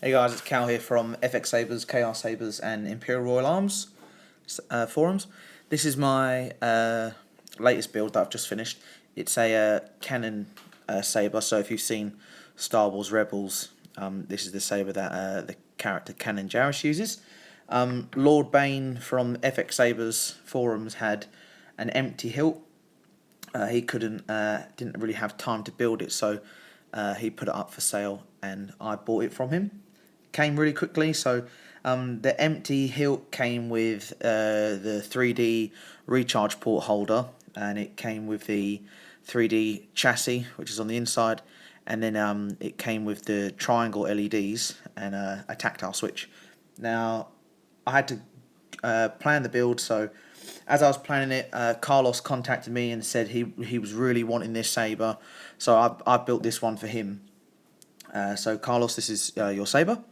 Hey guys, it's Cal here from FX Sabers, KR Sabers, and Imperial Royal Arms forums. This is my latest build that I've just finished. It's a Kanan saber. So if you've seen Star Wars Rebels, this is the saber that the character Kanan Jarrus uses. Lord Bane from FX Sabers forums had an empty hilt. He didn't really have time to build it, so he put it up for sale, and I bought it from him. Came really quickly, so the empty hilt came with the 3D recharge port holder, and it came with the 3D chassis, which is on the inside, and then it came with the triangle LEDs and a tactile switch. Now, I had to plan the build, so as I was planning it, Carlos contacted me and said he was really wanting this saber, so I built this one for him. So Carlos, this is your saber.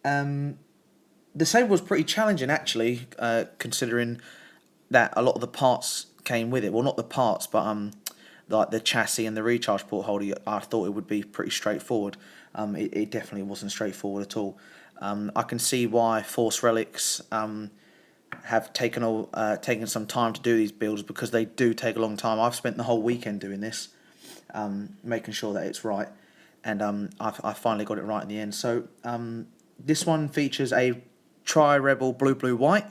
The saber was pretty challenging actually, considering that a lot of the parts came with it. Well, not the parts, but like the chassis and the recharge port holder. I thought it would be pretty straightforward. It definitely wasn't straightforward at all. I can see why Force Relics have taken some time to do these builds, because they do take a long time. I've spent the whole weekend doing this, making sure that it's right, and I finally got it right in the end. So this one features a tri-rebel blue white.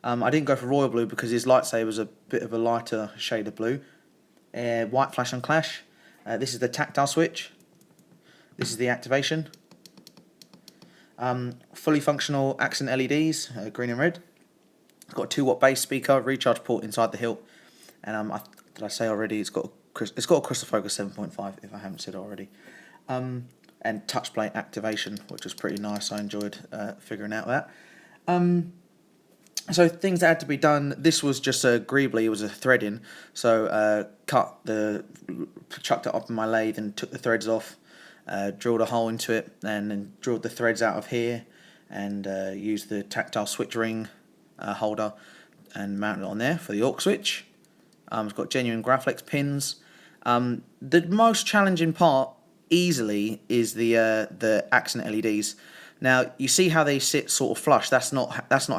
I didn't go for royal blue because his lightsaber is a bit of a lighter shade of blue. White flash and clash. This is the tactile switch. This is the activation. Fully functional accent LEDs, green and red. It's got a 2-watt bass speaker, recharge port inside the hilt, and did I say already? It's got a crystal focus 7.5, if I haven't said it already. And touchplate activation, which was pretty nice. I enjoyed figuring out that. So things that had to be done. This was just a greebly. It was a threading. So chucked it up in my lathe and took the threads off. Drilled a hole into it, and then drilled the threads out of here, and used the tactile switch ring holder and mounted it on there for the AUX switch. It's got genuine Graflex pins. The most challenging part, easily, is the accent LEDs. Now you see how they sit sort of flush. That's not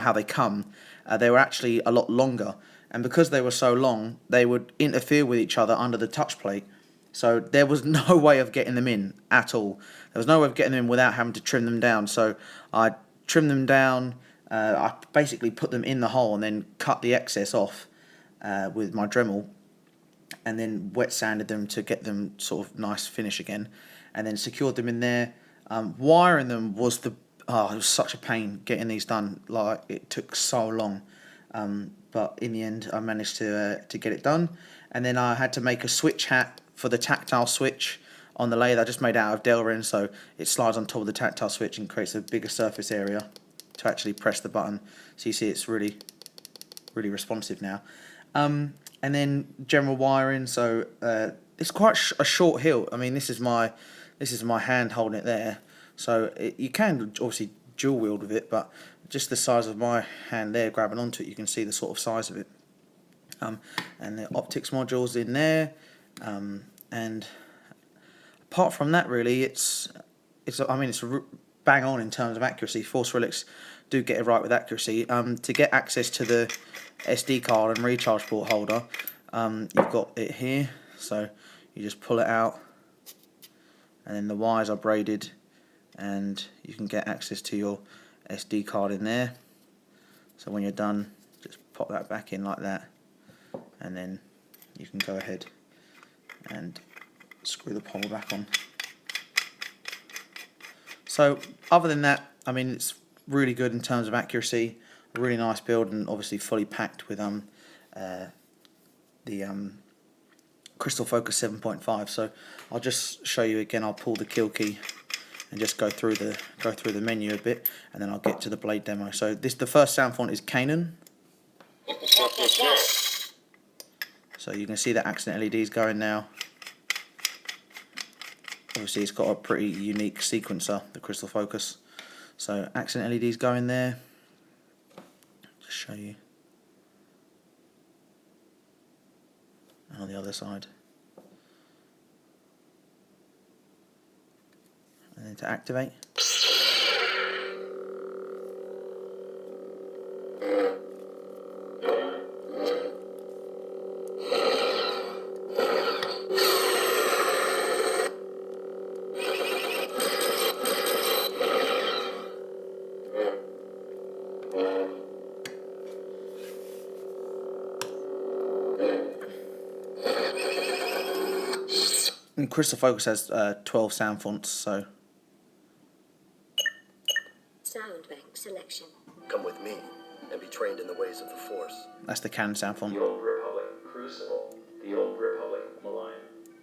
how they come. They were actually a lot longer, and because they were so long, they would interfere with each other under the touch plate. So there was no way of getting them in at all. There was no way of getting them in without having to trim them down. So I trimmed them down. I basically put them in the hole and then cut the excess off with my Dremel, and then wet sanded them to get them sort of nice finish again, and then secured them in there. Wiring them was it was such a pain getting these done. Like, it took so long, but in the end I managed to get it done. And then I had to make a switch hat for the tactile switch on the lathe. I just made it out of Delrin, so it slides on top of the tactile switch and creates a bigger surface area to actually press the button. So you see it's really responsive now. And then general wiring. So it's quite a short hilt. I mean, this is my hand holding it there. So you can obviously dual wield with it, but just the size of my hand there grabbing onto it, you can see the sort of size of it. And the optics modules in there. And apart from that, really, it's bang on in terms of accuracy. Force Relics do get it right with accuracy. To get access to the SD card and recharge port holder, you've got it here, so you just pull it out, and then the wires are braided, and you can get access to your SD card in there. So when you're done, just pop that back in like that, and then you can go ahead and screw the pommel back on. So other than that, I mean, it's really good in terms of accuracy. A really nice build, and obviously fully packed with the Crystal Focus 7.5. So I'll just show you again. I'll pull the kill key and just go through the menu a bit, and then I'll get to the blade demo. So the first sound font is Kanan. So you can see the accent LEDs going now. Obviously it's got a pretty unique sequencer, the Crystal Focus. So accent LEDs going there. Just show you. And on the other side. And then to activate. And Crystal Focus has 12 sound fonts, so. Sound bank selection. Come with me and be trained in the ways of the Force. That's the Kanan sound font. The Old Republic, Crucible. The Old Republic, Malign.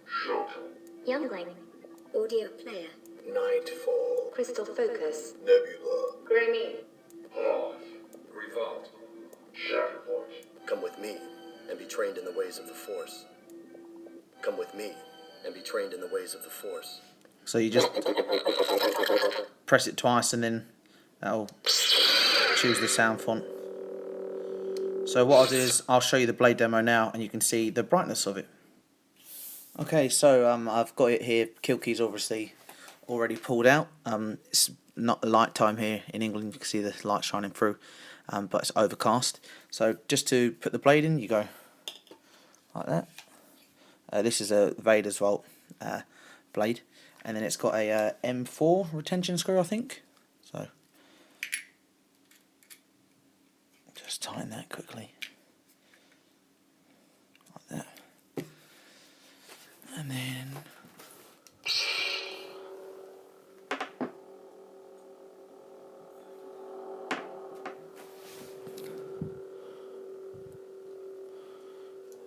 Showtime. Youngling. Audio player. Nightfall. Crystal focus. Nebula. Grammy. Hoth. Revolt. Shatterport. Come with me and be trained in the ways of the Force. Come with me and be trained in the ways of the Force. So you just press it twice and then that'll choose the sound font. So what I'll do is I'll show you the blade demo now and you can see the brightness of it. Okay, so I've got it here. Kill key's obviously already pulled out. It's not light time here in England. You can see the light shining through, but it's overcast. So just to put the blade in, you go like that. This is a Vader's Vault blade, and then it's got a M4 retention screw, I think. So just tighten that quickly, like that, and then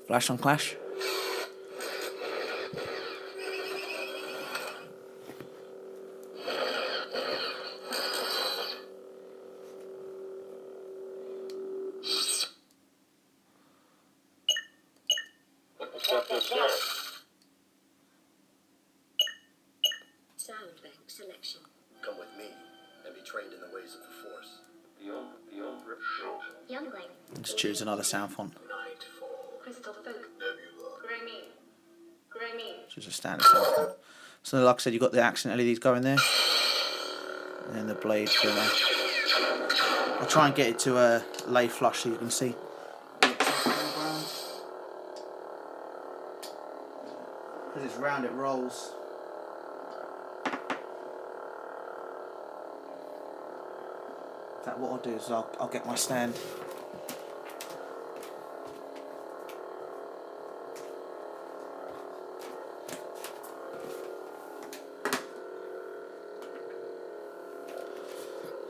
flash on clash. Sound bank selection. Come with me and be trained in the ways of the Force. The Old Rip Showtime. Youngling. Let's choose another sound font. Nightfall. Crystal focus. Nebula. Grammy. Grammy. Choose a standard sound font. So like I said, you've got the accent LEDs going there, and then the blade going there. I'll try and get it to a lay flush so you can see. Because it's round, it rolls. In fact, what I'll do is I'll get my stand.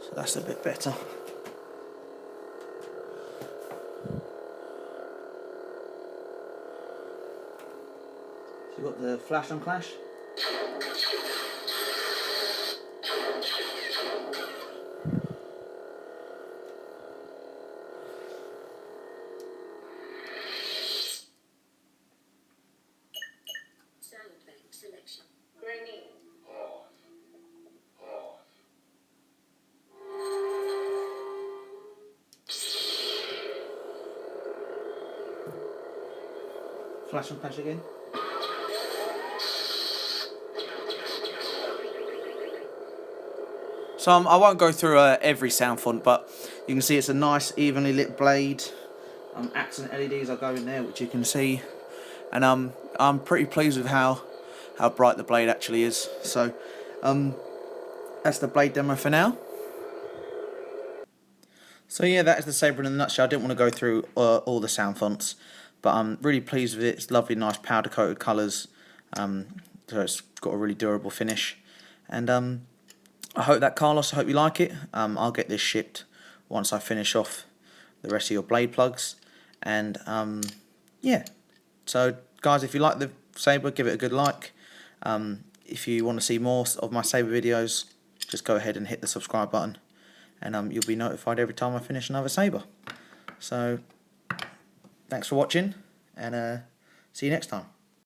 So that's a bit better. So you've got the flash on clash. Sound bank selection. Grammy. Hoth. Hoth. Flash on clash again. So I won't go through every sound font, but you can see it's a nice evenly lit blade. Accent LEDs are going there, which you can see, and I'm pretty pleased with how bright the blade actually is. So that's the blade demo for now. So yeah, that is the saber in a nutshell. I didn't want to go through all the sound fonts, but I'm really pleased with it. It's lovely, nice powder coated colours. So it's got a really durable finish, and I hope that, Carlos, I hope you like it. I'll get this shipped once I finish off the rest of your blade plugs. And yeah, so guys, if you like the saber, give it a good like. If you want to see more of my saber videos, just go ahead and hit the subscribe button, and you'll be notified every time I finish another saber. So thanks for watching, and see you next time.